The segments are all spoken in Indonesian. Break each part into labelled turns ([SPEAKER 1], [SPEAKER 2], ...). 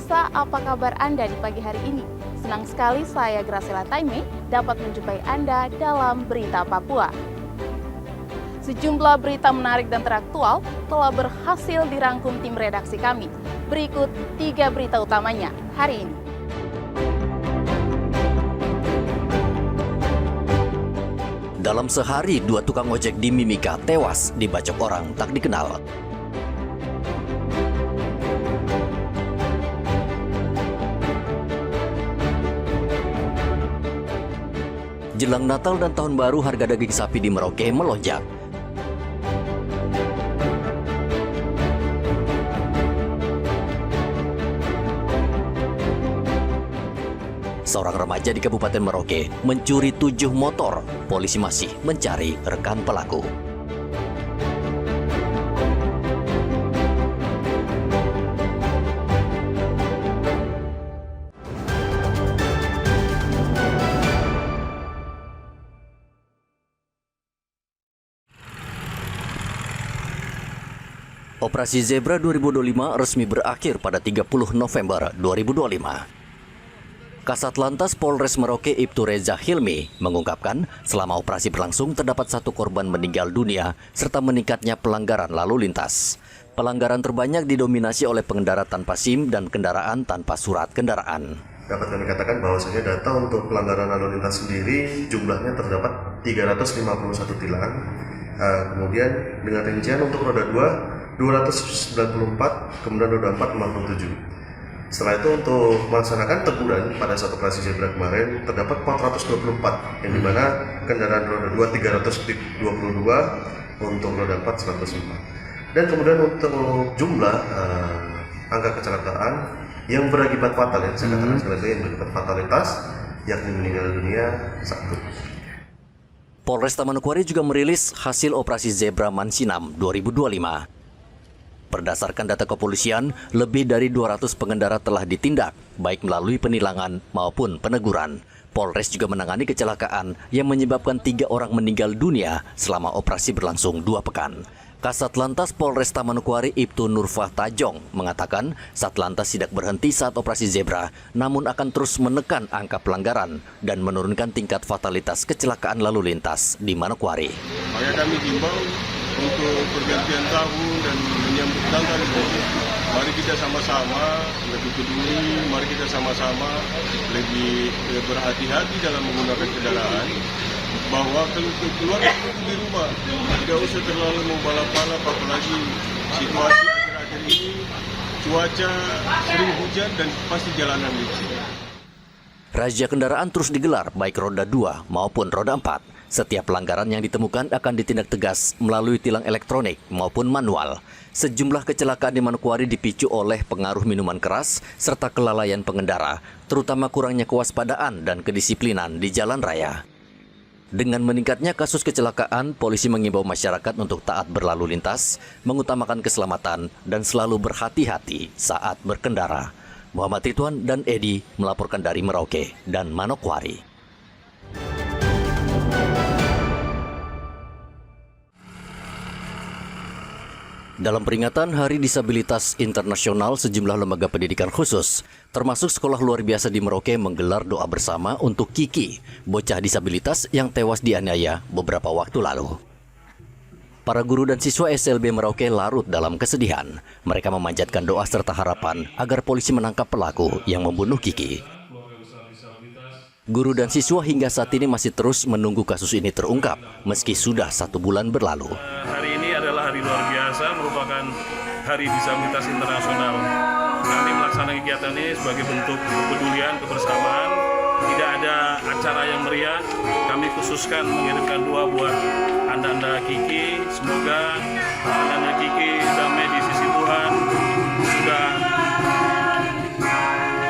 [SPEAKER 1] pemirsa, apa kabar Anda di pagi hari ini? Senang sekali saya Graciela Taime dapat menjumpai Anda dalam Berita Papua. Sejumlah berita menarik dan teraktual telah berhasil dirangkum tim redaksi kami. Berikut 3 berita utamanya hari ini.
[SPEAKER 2] Dalam sehari, 2 tukang ojek di Mimika tewas dibacok orang tak dikenal. Jelang Natal dan Tahun Baru, harga daging sapi di Merauke melonjak. Seorang remaja di Kabupaten Merauke mencuri 7 motor. Polisi masih mencari rekan pelaku. Operasi Zebra 2025 resmi berakhir pada 30 November 2025. Kasat Lantas Polres Merauke Ibtu Reza Hilmi mengungkapkan selama operasi berlangsung terdapat 1 korban meninggal dunia serta meningkatnya pelanggaran lalu lintas. Pelanggaran terbanyak didominasi oleh pengendara tanpa SIM dan kendaraan tanpa surat kendaraan.
[SPEAKER 3] Dapat kami katakan bahwasanya data untuk pelanggaran lalu lintas sendiri jumlahnya terdapat 351 tilang. Kemudian dengan rincian untuk roda 2 294, kemudian roda 4 57. Setelah itu untuk melaksanakan teguran pada saat operasi Zebra kemarin terdapat 424, yang dimana kendaraan roda 2 322, untuk roda 4 104. Dan kemudian untuk jumlah angka kecelakaan yang berakibat fatal, ya saya katakan sekali lagi, yang berakibat fatalitas, yakni meninggal dunia 1.
[SPEAKER 2] Polres Manokwari juga merilis hasil operasi Zebra Mansinam 2025. Berdasarkan data kepolisian, lebih dari 200 pengendara telah ditindak, baik melalui penilangan maupun peneguran. Polres juga menangani kecelakaan yang menyebabkan 3 orang meninggal dunia selama operasi berlangsung 2 pekan. Kasat Lantas Polres Manokwari Ibtu Nurfah Tajong mengatakan Satlantas tidak berhenti saat operasi Zebra, namun akan terus menekan angka pelanggaran dan menurunkan tingkat fatalitas kecelakaan lalu lintas di Manokwari.
[SPEAKER 4] Maka kami himbau untuk pergantian tahun dan menyambut Natal ini, mari kita sama-sama lebih peduli, mari kita sama-sama lebih berhati-hati dalam menggunakan kendaraan, bahwa keluar di rumah tidak usah terlalu membalap-balap, apalagi situasi akhir-akhir ini cuaca sering hujan dan pasti jalanan licin.
[SPEAKER 2] Razia kendaraan terus digelar baik roda 2 maupun roda 4. Setiap pelanggaran yang ditemukan akan ditindak tegas melalui tilang elektronik maupun manual. Sejumlah kecelakaan di Manokwari dipicu oleh pengaruh minuman keras serta kelalaian pengendara, terutama kurangnya kewaspadaan dan kedisiplinan di jalan raya. Dengan meningkatnya kasus kecelakaan, polisi mengimbau masyarakat untuk taat berlalu lintas, mengutamakan keselamatan, dan selalu berhati-hati saat berkendara. Muhammad Ridwan dan Edi melaporkan dari Merauke dan Manokwari. Dalam peringatan Hari Disabilitas Internasional, sejumlah lembaga pendidikan khusus, termasuk sekolah luar biasa di Merauke, menggelar doa bersama untuk Kiki, bocah disabilitas yang tewas dianiaya beberapa waktu lalu. Para guru dan siswa SLB Merauke larut dalam kesedihan. Mereka memanjatkan doa serta harapan agar polisi menangkap pelaku yang membunuh Kiki. Guru dan siswa hingga saat ini masih terus menunggu kasus ini terungkap, meski sudah 1 bulan berlalu.
[SPEAKER 5] Hari ini adalah hari luar biasa, merupakan Hari Disabilitas Internasional. Kami melaksanakan kegiatan ini sebagai bentuk kepedulian, kebersamaan. Tidak ada acara yang meriah. Kami khususkan mengirimkan doa buat anda-anda Kiki. Semoga anda-anda Kiki damai di sisi Tuhan, sudah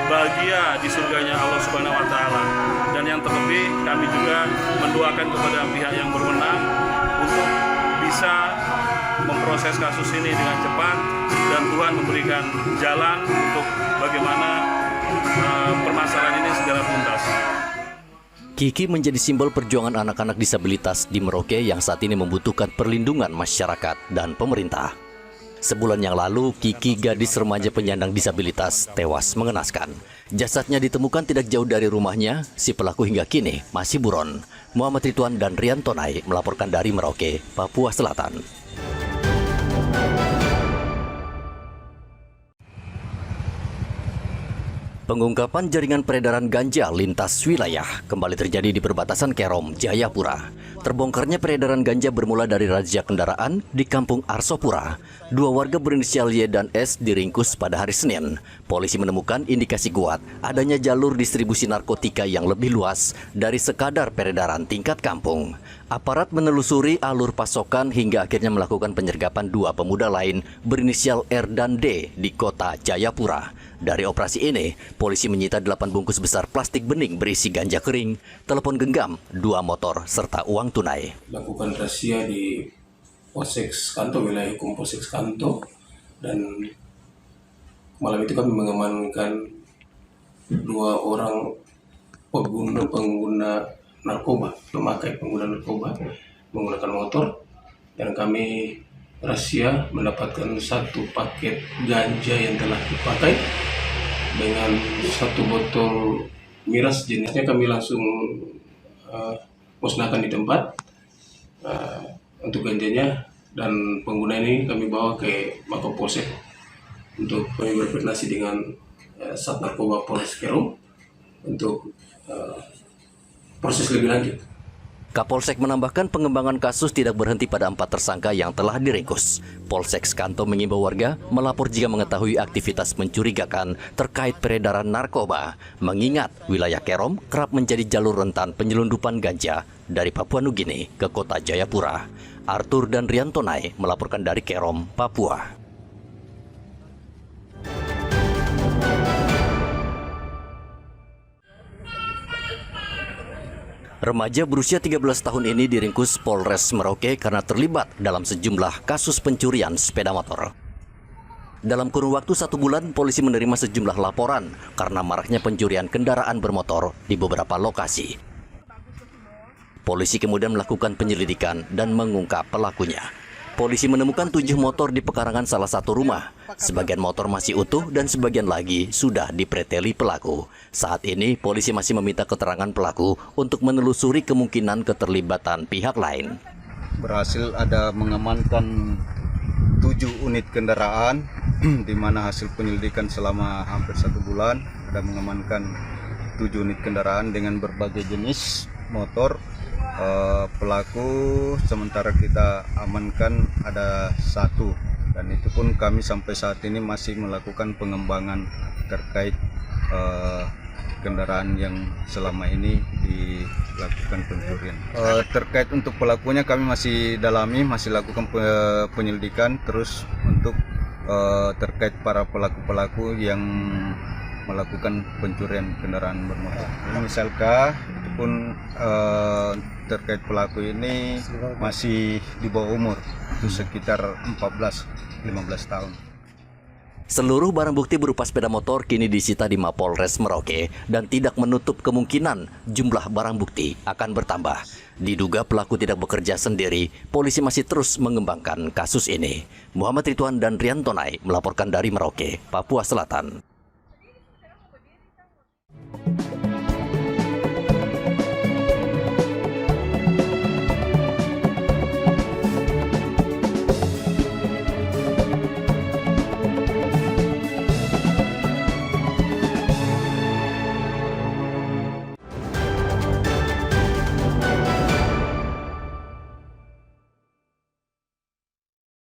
[SPEAKER 5] bahagia di surganya Allah Subhanahu wa Ta'ala. Dan yang terlebih, kami juga mendoakan kepada pihak yang berwenang untuk bisa memproses kasus ini dengan cepat dan Tuhan memberikan jalan untuk bagaimana permasalahan ini segera tuntas.
[SPEAKER 2] Kiki menjadi simbol perjuangan anak-anak disabilitas di Merauke yang saat ini membutuhkan perlindungan masyarakat dan pemerintah. Sebulan yang lalu, Kiki, gadis remaja penyandang disabilitas, tewas mengenaskan. Jasadnya ditemukan tidak jauh dari rumahnya. Si pelaku hingga kini masih buron. Muhammad Ridwan dan Rian Tonai melaporkan dari Merauke, Papua Selatan. Pengungkapan jaringan peredaran ganja lintas wilayah kembali terjadi di perbatasan Kerom, Jayapura. Terbongkarnya peredaran ganja bermula dari razia kendaraan di Kampung Arsopura. 2 warga berinisial Y dan S diringkus pada hari Senin. Polisi menemukan indikasi kuat adanya jalur distribusi narkotika yang lebih luas dari sekadar peredaran tingkat kampung. Aparat menelusuri alur pasokan hingga akhirnya melakukan penyergapan 2 pemuda lain berinisial R dan D di kota Jayapura. Dari operasi ini, polisi menyita 8 bungkus besar plastik bening berisi ganja kering, telepon genggam, 2 motor, serta uang tunai.
[SPEAKER 6] Lakukan razia di Polsek Kanto, wilayah hukum Polsek Kanto, dan malam itu kami mengamankan 2 orang pengguna narkoba, pemakai pengguna narkoba menggunakan motor, dan kami razia mendapatkan 1 paket ganja yang telah dipakai dengan 1 botol miras jenisnya. Kami langsung musnahkan di tempat untuk ganjanya, dan pengguna ini kami bawa ke Mapolsek untuk kami berkoordinasi dengan Sat Narkoba Polres Kerom untuk proses lebih lanjut.
[SPEAKER 2] Kapolsek menambahkan pengembangan kasus tidak berhenti pada 4 tersangka yang telah diringkus. Polsek Kanto mengimbau warga melapor jika mengetahui aktivitas mencurigakan terkait peredaran narkoba. Mengingat wilayah Kerom kerap menjadi jalur rentan penyelundupan ganja dari Papua Nugini ke kota Jayapura. Arthur dan Rian Tonai melaporkan dari Kerom, Papua. Remaja berusia 13 tahun ini diringkus Polres Merauke karena terlibat dalam sejumlah kasus pencurian sepeda motor. Dalam kurun waktu 1 bulan, polisi menerima sejumlah laporan karena maraknya pencurian kendaraan bermotor di beberapa lokasi. Polisi kemudian melakukan penyelidikan dan mengungkap pelakunya. Polisi menemukan 7 motor di pekarangan salah satu rumah. Sebagian motor masih utuh dan sebagian lagi sudah dipreteli pelaku. Saat ini polisi masih meminta keterangan pelaku untuk menelusuri kemungkinan keterlibatan pihak lain.
[SPEAKER 7] Berhasil ada mengamankan 7 unit kendaraan, di mana hasil penyelidikan selama hampir 1 bulan ada mengamankan 7 unit kendaraan dengan berbagai jenis motor. Pelaku sementara kita amankan ada 1, dan itu pun kami sampai saat ini masih melakukan pengembangan terkait kendaraan yang selama ini dilakukan pencurian. Terkait untuk pelakunya kami masih dalami, masih lakukan penyelidikan terus untuk terkait para pelaku-pelaku yang melakukan pencurian kendaraan bermotor. Misalkan itu pun terkait pelaku ini masih di bawah umur, itu sekitar 14-15 tahun.
[SPEAKER 2] Seluruh barang bukti berupa sepeda motor kini disita di Mapolres Merauke dan tidak menutup kemungkinan jumlah barang bukti akan bertambah. Diduga pelaku tidak bekerja sendiri, polisi masih terus mengembangkan kasus ini. Muhammad Ridwan dan Rian Tonai melaporkan dari Merauke, Papua Selatan.